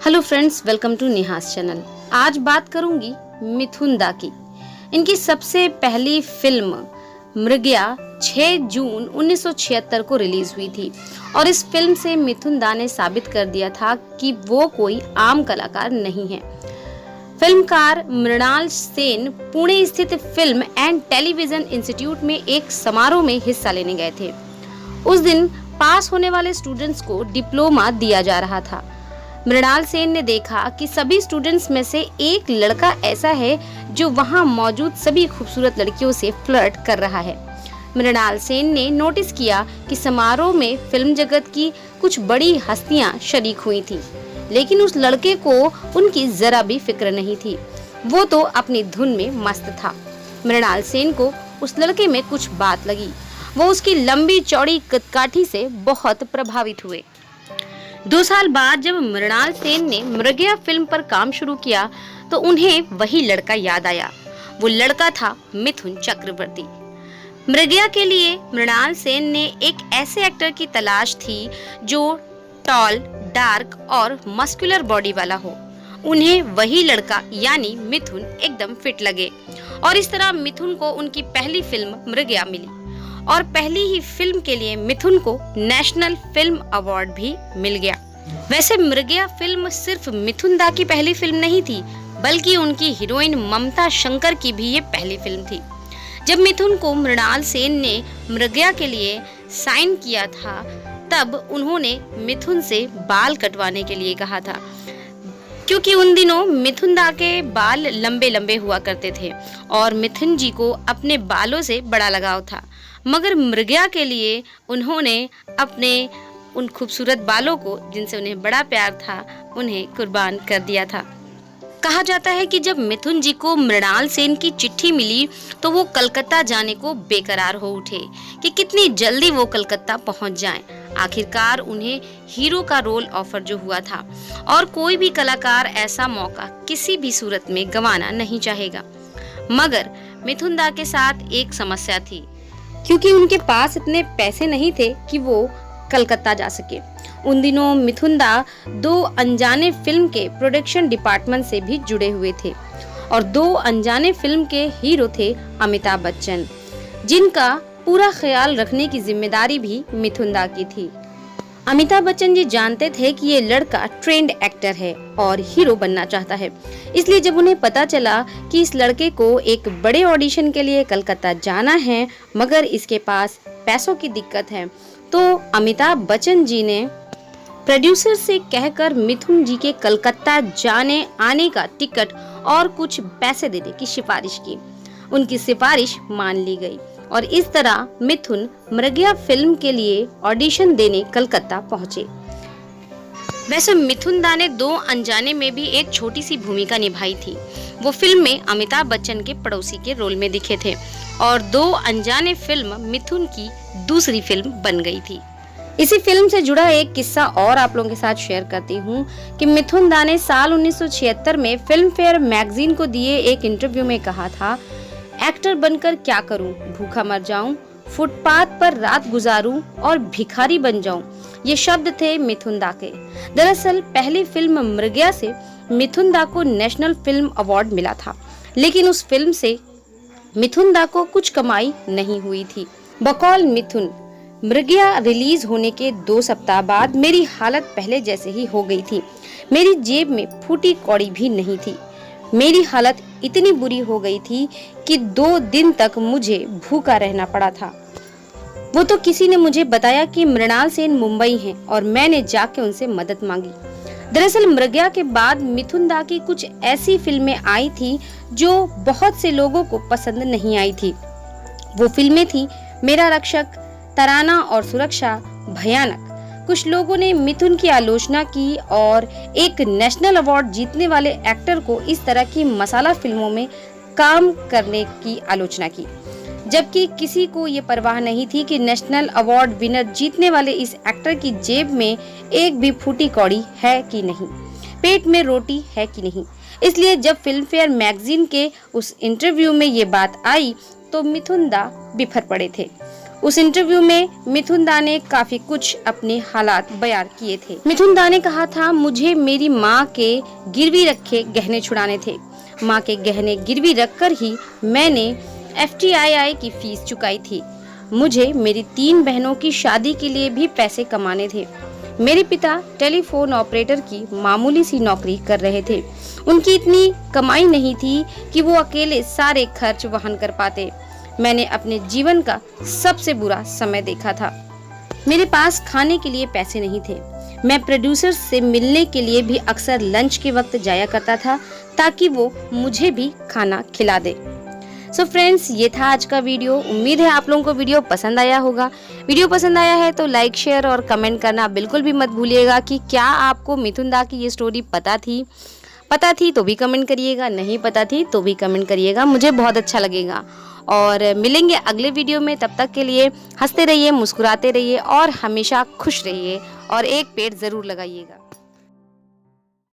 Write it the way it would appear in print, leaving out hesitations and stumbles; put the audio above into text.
Hello friends, welcome to Neha's channel. आज बात करूंगी मिथुन दा की। इनकी सबसे पहली फिल्म मृगया 6 जून 1976 को रिलीज हुई थी और इस फिल्म से मिथुन दा ने साबित कर दिया था कि वो कोई आम कलाकार नहीं है। फिल्मकार मृणाल सेन पुणे स्थित फिल्म एंड टेलीविजन इंस्टीट्यूट में एक समारोह में हिस्सा लेने गए थे। उस दिन पास होने वाले स्टूडेंट्स को डिप्लोमा दिया जा रहा था। मृणाल सेन ने देखा कि सभी स्टूडेंट्स में से एक लड़का ऐसा है जो वहां मौजूद सभी खूबसूरत लड़कियों से फ्लर्ट कर रहा है। मृणाल सेन ने नोटिस किया कि समारोह में फिल्म जगत की कुछ बड़ी हस्तियां शरीक हुई थी, लेकिन उस लड़के को उनकी जरा भी फिक्र नहीं थी। वो तो अपनी धुन में मस्त था। मृणाल सेन को उस लड़के में कुछ बात लगी। वो उसकी लंबी चौड़ी कदकाठी से बहुत प्रभावित हुए। 2 साल बाद जब मृणाल सेन ने मृगया फिल्म पर काम शुरू किया तो उन्हें वही लड़का याद आया। वो लड़का था मिथुन चक्रवर्ती। मृगया के लिए मृणाल सेन ने एक ऐसे एक्टर की तलाश थी जो टॉल, डार्क और मस्कुलर बॉडी वाला हो। उन्हें वही लड़का यानी मिथुन एकदम फिट लगे और इस तरह मिथुन को उनकी पहली फिल्म मृगया मिली और पहली ही फिल्म के लिए मिथुन को नेशनल फिल्म अवार्ड भी मिल गया। वैसे मृगया फिल्म सिर्फ मिथुन दा की पहली फिल्म नहीं थी, बल्कि उनकी हीरोइन ममता शंकर की भी ये पहली फिल्म थी। जब मिथुन को मृणाल सेन ने मृगया के लिए साइन किया था, तब उन्होंने मिथुन से बाल कटवाने के लिए कहा था, क्योंकि उन दिनों मिथुन दा के बाल लंबे लंबे हुआ करते थे और मिथुन जी को अपने बालों से बड़ा लगाव था। मगर मृगया के लिए उन्होंने अपने उन खूबसूरत बालों को, जिनसे उन्हें बड़ा प्यार था, उन्हें कुर्बान कर दिया था। कहा जाता है कि जब मिथुन जी को मृणाल सेन की चिट्ठी मिली तो वो कलकत्ता जाने को बेकरार हो उठे कि कितनी जल्दी वो कलकत्ता पहुंच जाएं। आखिरकार उन्हें हीरो का रोल ऑफर जो हुआ था और कोई भी कलाकार ऐसा मौका किसी भी सूरत में गंवाना नहीं चाहेगा। मगर मिथुन दा के साथ एक समस्या थी, क्योंकि उनके पास इतने पैसे नहीं थे कि वो कलकत्ता जा सके। उन दिनों मिथुन दा 2 अनजाने फिल्म के प्रोडक्शन डिपार्टमेंट से भी जुड़े हुए थे और 2 अनजाने फिल्म के हीरो थे अमिताभ बच्चन, जिनका पूरा ख्याल रखने की जिम्मेदारी भी मिथुन दा की थी। अमिताभ बच्चन जी जानते थे कि ये लड़का ट्रेंड एक्टर है और हीरो बनना चाहता है, इसलिए जब उन्हें पता चला कि इस लड़के को एक बड़े ऑडिशन के लिए कलकत्ता जाना है मगर इसके पास पैसों की दिक्कत है, तो अमिताभ बच्चन जी ने प्रोड्यूसर से कहकर मिथुन जी के कलकत्ता जाने आने का टिकट और कुछ पैसे देने की सिफारिश की। उनकी सिफारिश मान ली गई और इस तरह मिथुन मृगया फिल्म के लिए ऑडिशन देने कलकत्ता पहुंचे। वैसे मिथुन दा ने 2 अनजाने में भी एक छोटी सी भूमिका निभाई थी। वो फिल्म में अमिताभ बच्चन के पड़ोसी के रोल में दिखे थे और 2 अनजाने फिल्म मिथुन की दूसरी फिल्म बन गई थी। इसी फिल्म से जुड़ा एक किस्सा और आप लोगों के साथ शेयर करती हूँ कि मिथुन दा ने साल 1976 में फिल्म फेयर मैगजीन को दिए एक इंटरव्यू में कहा था, एक्टर बनकर क्या करूं, भूखा मर जाऊं, फुटपाथ पर रात गुजारूं और भिखारी बन जाऊं। ये शब्द थे मिथुन दा के। दरअसल पहली फिल्म मृगया से मिथुन दा को नेशनल फिल्म अवार्ड मिला था, लेकिन उस फिल्म से मिथुन दा को कुछ कमाई नहीं हुई थी। बकौल मिथुन, मृगया रिलीज होने के 2 सप्ताह बाद मेरी हालत पहले जैसे ही हो गई थी। मेरी जेब में फूटी कौड़ी भी नहीं थी। मेरी हालत इतनी बुरी हो गई थी कि 2 दिन तक मुझे भूखा रहना पड़ा था। वो तो किसी ने मुझे बताया कि मृणाल सेन मुंबई हैं और मैंने जाके उनसे मदद मांगी। दरअसल मृगया के बाद मिथुन दा की कुछ ऐसी फिल्में आई थी जो बहुत से लोगों को पसंद नहीं आई थी। वो फिल्में थी मेरा रक्षक, तराना और सुरक्षा, भयानक। कुछ लोगों ने मिथुन की आलोचना की और एक नेशनल अवार्ड जीतने वाले एक्टर को इस तरह की मसाला फिल्मों में काम करने की आलोचना की, जबकि किसी को ये परवाह नहीं थी कि नेशनल अवार्ड विनर जीतने वाले इस एक्टर की जेब में एक भी फूटी कौड़ी है कि नहीं, पेट में रोटी है कि नहीं। इसलिए जब फिल्म फेयर मैगजीन के उस इंटरव्यू में ये बात आई तो मिथुन दा बिफर पड़े थे। उस इंटरव्यू में मिथुन दा ने काफी कुछ अपने हालात बयान किए थे। मिथुन दा ने कहा था, मुझे मेरी माँ के गिरवी रखे गहने छुड़ाने थे। माँ के गहने गिरवी रखकर ही मैंने FTII की फीस चुकाई थी। मुझे मेरी 3 बहनों की शादी के लिए भी पैसे कमाने थे। मेरे पिता टेलीफोन ऑपरेटर की मामूली सी नौकरी कर रहे थे। उनकी इतनी कमाई नहीं थी कि वो अकेले सारे खर्च वहन कर पाते। मैंने अपने जीवन का सबसे बुरा समय देखा था। मेरे पास खाने के लिए पैसे नहीं थे। मैं प्रोड्यूसर से मिलने के लिए भी अक्सर लंच के वक्त जाया करता था ताकि वो मुझे भी खाना खिला दे। सो फ्रेंड्स, ये था आज का वीडियो। उम्मीद है आप लोगों को वीडियो पसंद आया होगा। वीडियो पसंद आया है तो लाइक, शेयर और कमेंट करना बिल्कुल भी मत भूलिएगा कि क्या आपको मिथुन दा की ये स्टोरी पता थी तो भी कमेंट करिएगा, नहीं पता थी तो भी कमेंट करिएगा, मुझे बहुत अच्छा लगेगा। और मिलेंगे अगले वीडियो में, तब तक के लिए हंसते रहिए, मुस्कुराते रहिए और हमेशा खुश रहिए और एक पेड़ ज़रूर लगाइएगा।